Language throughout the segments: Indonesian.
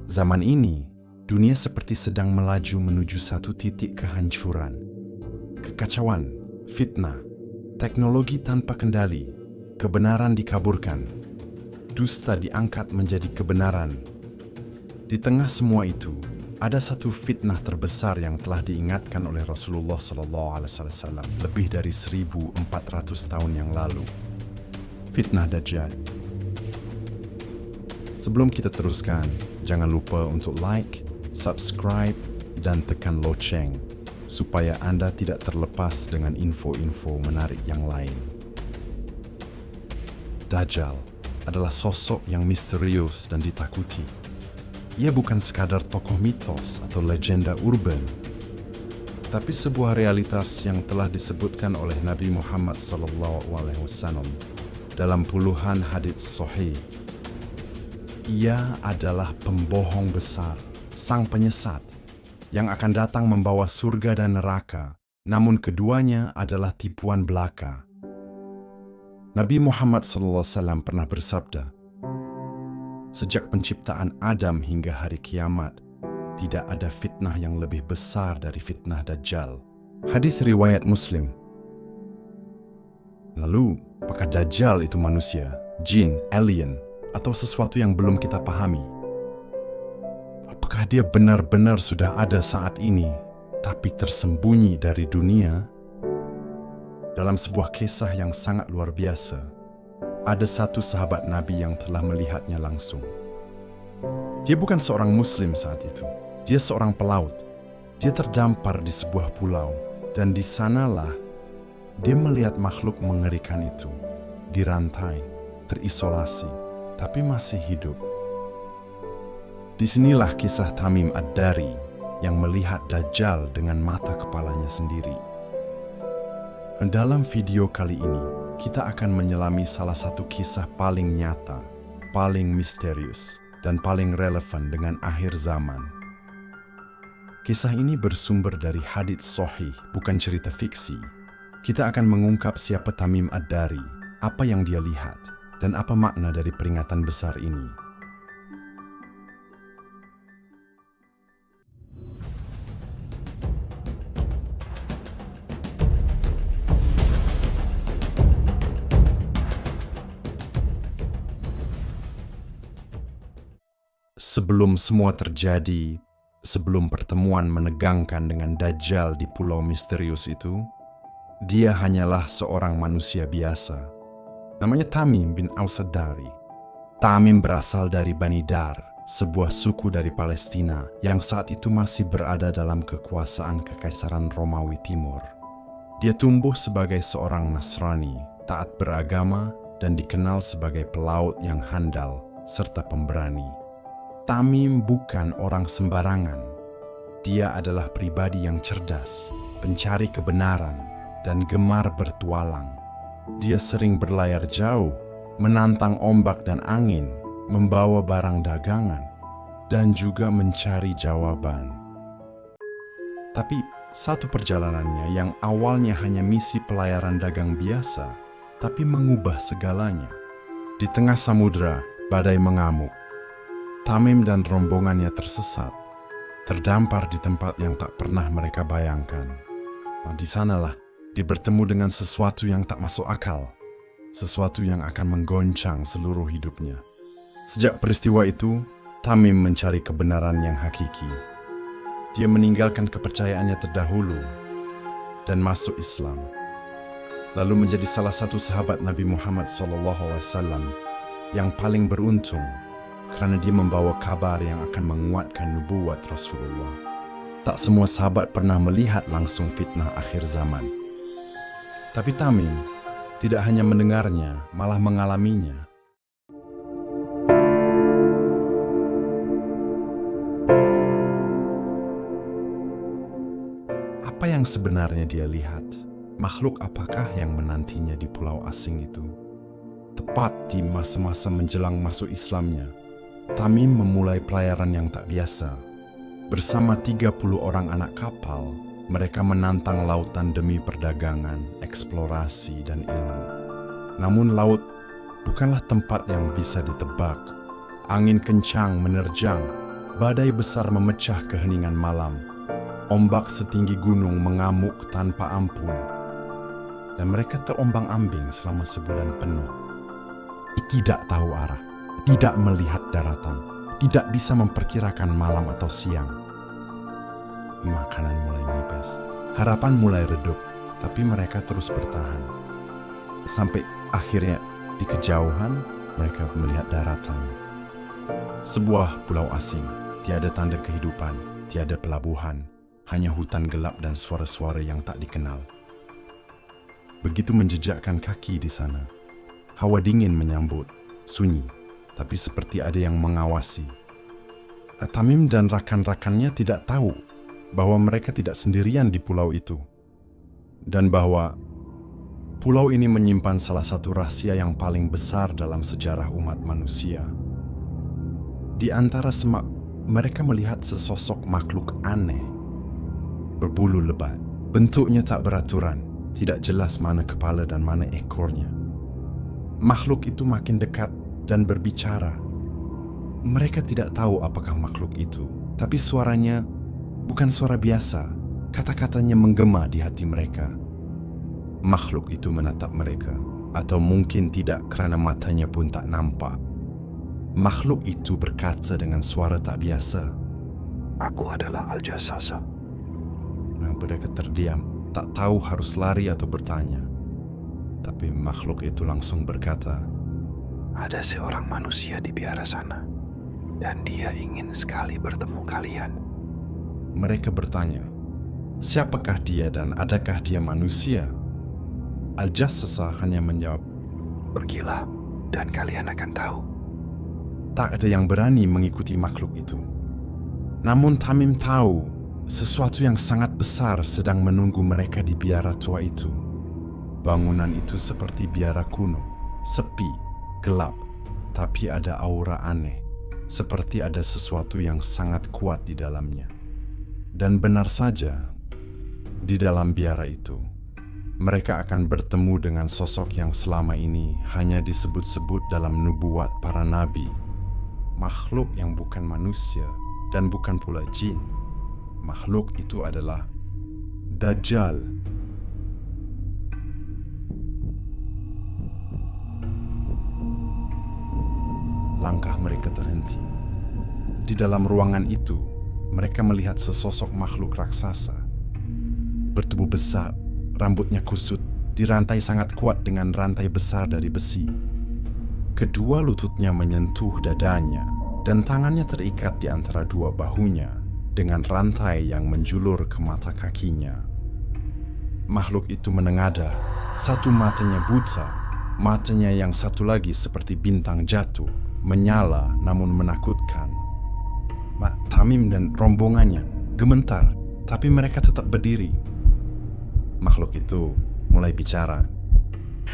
Zaman ini, dunia seperti sedang melaju menuju satu titik kehancuran. Kekacauan, fitnah, teknologi tanpa kendali, kebenaran dikaburkan, dusta diangkat menjadi kebenaran. Di tengah semua itu, ada satu fitnah terbesar yang telah diingatkan oleh Rasulullah SAW lebih dari 1400 tahun yang lalu. Fitnah Dajjal. Sebelum kita teruskan, jangan lupa untuk like, subscribe, dan tekan loceng supaya Anda tidak terlepas dengan info-info menarik yang lain. Dajjal adalah sosok yang misterius dan ditakuti. Ia bukan sekadar tokoh mitos atau legenda urban, tapi sebuah realitas yang telah disebutkan oleh Nabi Muhammad SAW dalam puluhan hadits sahih. Ia adalah pembohong besar, sang penyesat, yang akan datang membawa surga dan neraka, namun keduanya adalah tipuan belaka. Nabi Muhammad SAW pernah bersabda, "Sejak penciptaan Adam hingga hari kiamat, tidak ada fitnah yang lebih besar dari fitnah Dajjal." Hadis riwayat Muslim. Lalu, apakah Dajjal itu manusia, jin, alien, atau sesuatu yang belum kita pahami? Apakah dia benar-benar sudah ada saat ini, tapi tersembunyi dari dunia? Dalam sebuah kisah yang sangat luar biasa, ada satu sahabat Nabi yang telah melihatnya langsung. Dia bukan seorang Muslim saat itu. Dia seorang pelaut. Dia terdampar di sebuah pulau, dan di sanalah dia melihat makhluk mengerikan itu, dirantai, terisolasi, tapi masih hidup. Disinilah kisah Tamim Ad-Dari yang melihat Dajjal dengan mata kepalanya sendiri. Dan dalam video kali ini, kita akan menyelami salah satu kisah paling nyata, paling misterius, dan paling relevan dengan akhir zaman. Kisah ini bersumber dari hadits sahih, bukan cerita fiksi. Kita akan mengungkap siapa Tamim Ad-Dari, apa yang dia lihat, dan apa makna dari peringatan besar ini. Sebelum semua terjadi, sebelum pertemuan menegangkan dengan Dajjal di pulau misterius itu, dia hanyalah seorang manusia biasa. Namanya Tamim bin Aus Ad-Dari. Tamim berasal dari Bani Dar, sebuah suku dari Palestina yang saat itu masih berada dalam kekuasaan Kekaisaran Romawi Timur. Dia tumbuh sebagai seorang Nasrani, taat beragama, dan dikenal sebagai pelaut yang handal serta pemberani. Tamim bukan orang sembarangan. Dia adalah pribadi yang cerdas, pencari kebenaran, dan gemar bertualang. Dia sering berlayar jauh, menantang ombak dan angin, membawa barang dagangan, dan juga mencari jawaban. Tapi satu perjalanannya yang awalnya hanya misi pelayaran dagang biasa, tapi mengubah segalanya. Di tengah samudera, badai mengamuk. Tamim dan rombongannya tersesat, terdampar di tempat yang tak pernah mereka bayangkan. Nah, di sanalah dia bertemu dengan sesuatu yang tak masuk akal, sesuatu yang akan menggoncang seluruh hidupnya. Sejak peristiwa itu, Tamim mencari kebenaran yang hakiki. Dia meninggalkan kepercayaannya terdahulu dan masuk Islam, lalu menjadi salah satu sahabat Nabi Muhammad SAW yang paling beruntung karena dia membawa kabar yang akan menguatkan nubuat Rasulullah. Tak semua sahabat pernah melihat langsung fitnah akhir zaman. Tapi Tamim tidak hanya mendengarnya, malah mengalaminya. Apa yang sebenarnya dia lihat? Makhluk apakah yang menantinya di pulau asing itu? Tepat di masa-masa menjelang masuk Islamnya, Tamim memulai pelayaran yang tak biasa. Bersama 30 orang anak kapal, mereka menantang lautan demi perdagangan, eksplorasi, dan ilmu. Namun laut bukanlah tempat yang bisa ditebak. Angin kencang menerjang, Badai besar memecah keheningan malam. Ombak setinggi gunung mengamuk tanpa ampun. Dan mereka terombang-ambing selama sebulan penuh. Tidak tahu arah, tidak melihat daratan, tidak bisa memperkirakan malam atau siang. Makanan mulai menipis, harapan mulai redup, tapi mereka terus bertahan. Sampai akhirnya di kejauhan mereka melihat daratan. Sebuah pulau asing, tiada tanda kehidupan, tiada pelabuhan, hanya hutan gelap dan suara-suara yang tak dikenal. Begitu menjejakkan kaki di sana, hawa dingin menyambut, sunyi, tapi seperti ada yang mengawasi. Tamim dan rakan-rakannya tidak tahu bahwa mereka tidak sendirian di pulau itu. Dan bahwa pulau ini menyimpan salah satu rahasia yang paling besar dalam sejarah umat manusia. Di antara semak, mereka melihat sesosok makhluk aneh. Berbulu lebat, bentuknya tak beraturan, tidak jelas mana kepala dan mana ekornya. Makhluk itu makin dekat dan berbicara. Mereka tidak tahu apakah makhluk itu, tapi suaranya bukan suara biasa. Kata-katanya menggema di hati mereka. Makhluk itu menatap mereka, atau mungkin tidak karena matanya pun tak nampak. Makhluk itu berkata dengan suara tak biasa, "Aku adalah Al-Jassasa." Mereka terdiam, tak tahu harus lari atau bertanya. Tapi makhluk itu langsung berkata, "Ada seorang manusia di biara sana, dan dia ingin sekali bertemu kalian." Mereka bertanya, siapakah dia dan adakah dia manusia? Al-Jassasa hanya menjawab, "Pergilah, dan kalian akan tahu." Tak ada yang berani mengikuti makhluk itu. Namun Tamim tahu sesuatu yang sangat besar sedang menunggu mereka di biara tua itu. Bangunan itu seperti biara kuno, sepi, gelap, tapi ada aura aneh, seperti ada sesuatu yang sangat kuat di dalamnya. Dan benar saja, di dalam biara itu, mereka akan bertemu dengan sosok yang selama ini hanya disebut-sebut dalam nubuat para nabi. Makhluk yang bukan manusia dan bukan pula jin. Makhluk itu adalah Dajjal. Langkah mereka terhenti. Di dalam ruangan itu, mereka melihat sesosok makhluk raksasa. Bertubuh besar, rambutnya kusut, dirantai sangat kuat dengan rantai besar dari besi. Kedua lututnya menyentuh dadanya, dan tangannya terikat di antara dua bahunya dengan rantai yang menjulur ke mata kakinya. Makhluk itu menengadah, satu matanya buta, matanya yang satu lagi seperti bintang jatuh, menyala namun menakutkan. Tamim dan rombongannya gemetar, tapi mereka tetap berdiri. Makhluk itu mulai bicara.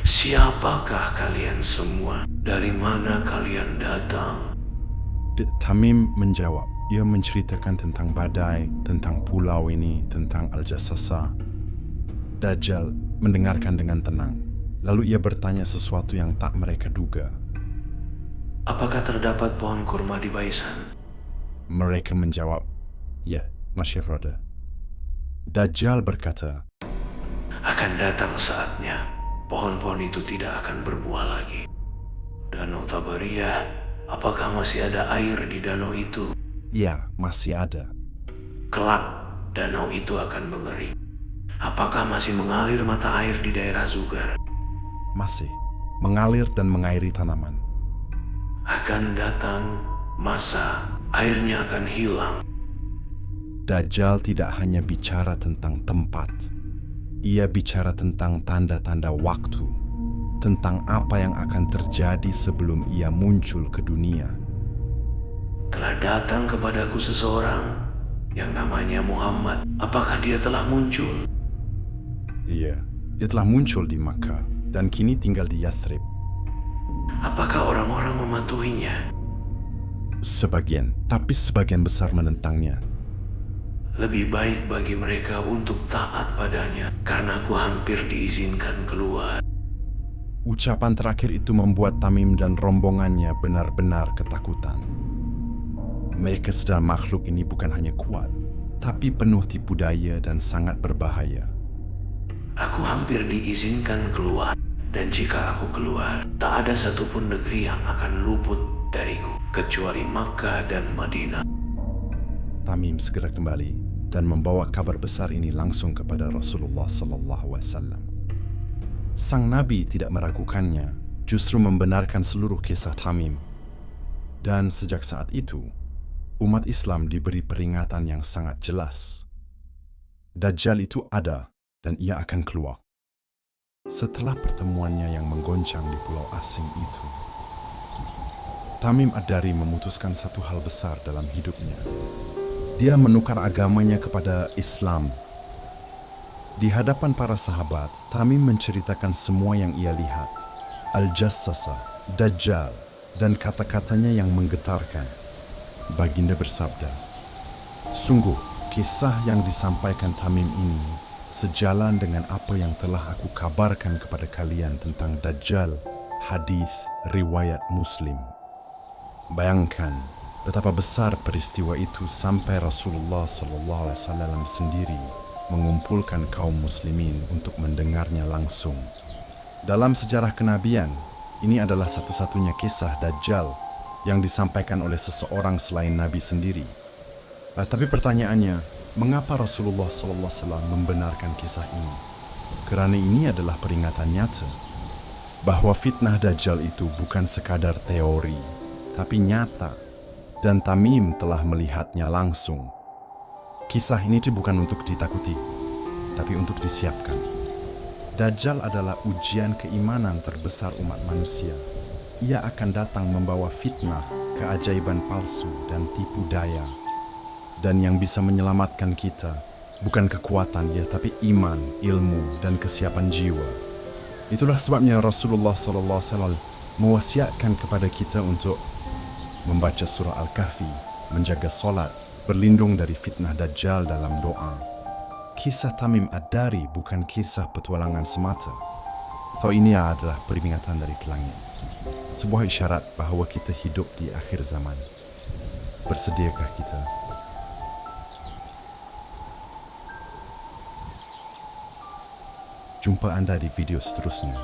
"Siapakah kalian semua? Dari mana kalian datang?" Tamim menjawab. Ia menceritakan tentang badai, tentang pulau ini, tentang Al-Jassasa. Dajjal mendengarkan dengan tenang. Lalu ia bertanya sesuatu yang tak mereka duga. "Apakah terdapat pohon kurma di Baisan?" Mereka menjawab, "Ya, Masya Roda." Dajjal berkata, "Akan datang saatnya pohon-pohon itu tidak akan berbuah lagi. Danau Tabariyah, apakah masih ada air di danau itu?" "Ya, masih ada." "Kelak, danau itu akan mengering. Apakah masih mengalir mata air di daerah Zugar?" "Masih, mengalir dan mengairi tanaman." "Akan datang masa airnya akan hilang." Dajjal tidak hanya bicara tentang tempat. Ia bicara tentang tanda-tanda waktu, tentang apa yang akan terjadi sebelum ia muncul ke dunia. "Telah datang kepadaku seseorang yang namanya Muhammad. Apakah dia telah muncul?" Iya, dia telah muncul di Makkah dan kini tinggal di Yathrib. "Apakah orang-orang mematuhinya?" Sebagian, tapi sebagian besar menentangnya. "Lebih baik bagi mereka untuk taat padanya, karena aku hampir diizinkan keluar." Ucapan terakhir itu membuat Tamim dan rombongannya benar-benar ketakutan. mereka sedang makhluk ini bukan hanya kuat, tapi penuh tipu daya dan sangat berbahaya. Aku hampir diizinkan keluar, dan jika aku keluar, tak ada satupun negeri yang akan luput dariku, kecuali Makkah dan Madinah. Tamim segera kembali dan membawa kabar besar ini langsung kepada Rasulullah SAW. Sang Nabi tidak meragukannya, justru membenarkan seluruh kisah Tamim. Dan sejak saat itu, umat Islam diberi peringatan yang sangat jelas. Dajjal itu ada dan ia akan keluar. Setelah pertemuannya yang menggoncang di pulau asing itu, Tamim Ad-Dari memutuskan satu hal besar dalam hidupnya. Dia menukar agamanya kepada Islam. Di hadapan para sahabat, Tamim menceritakan semua yang ia lihat. Al-Jassasa, Dajjal, dan kata-katanya yang menggetarkan. Baginda bersabda, "Sungguh, kisah yang disampaikan Tamim ini sejalan dengan apa yang telah aku kabarkan kepada kalian tentang Dajjal, hadis riwayat Muslim." Bayangkan betapa besar peristiwa itu sampai Rasulullah SAW sendiri mengumpulkan kaum muslimin untuk mendengarnya langsung. Dalam sejarah kenabian, ini adalah satu-satunya kisah Dajjal yang disampaikan oleh seseorang selain Nabi sendiri. Tapi pertanyaannya, mengapa Rasulullah SAW membenarkan kisah ini? Kerana ini adalah peringatan nyata bahwa fitnah Dajjal itu bukan sekadar teori, tapi nyata, dan Tamim telah melihatnya langsung. Kisah ini bukan untuk ditakuti, tapi untuk disiapkan. Dajjal adalah ujian keimanan terbesar umat manusia. Ia akan datang membawa fitnah, keajaiban palsu, dan tipu daya. Dan yang bisa menyelamatkan kita bukan kekuatan ya, tapi iman, ilmu, dan kesiapan jiwa. Itulah sebabnya Rasulullah SAW mewasiatkan kepada kita untuk membaca surah Al-Kahfi, menjaga solat, berlindung dari fitnah Dajjal dalam doa. Kisah Tamim Ad-Dari bukan kisah petualangan semata. Ini adalah peringatan dari langit. Sebuah isyarat bahawa kita hidup di akhir zaman. Bersediakah kita? Jumpa Anda di video seterusnya.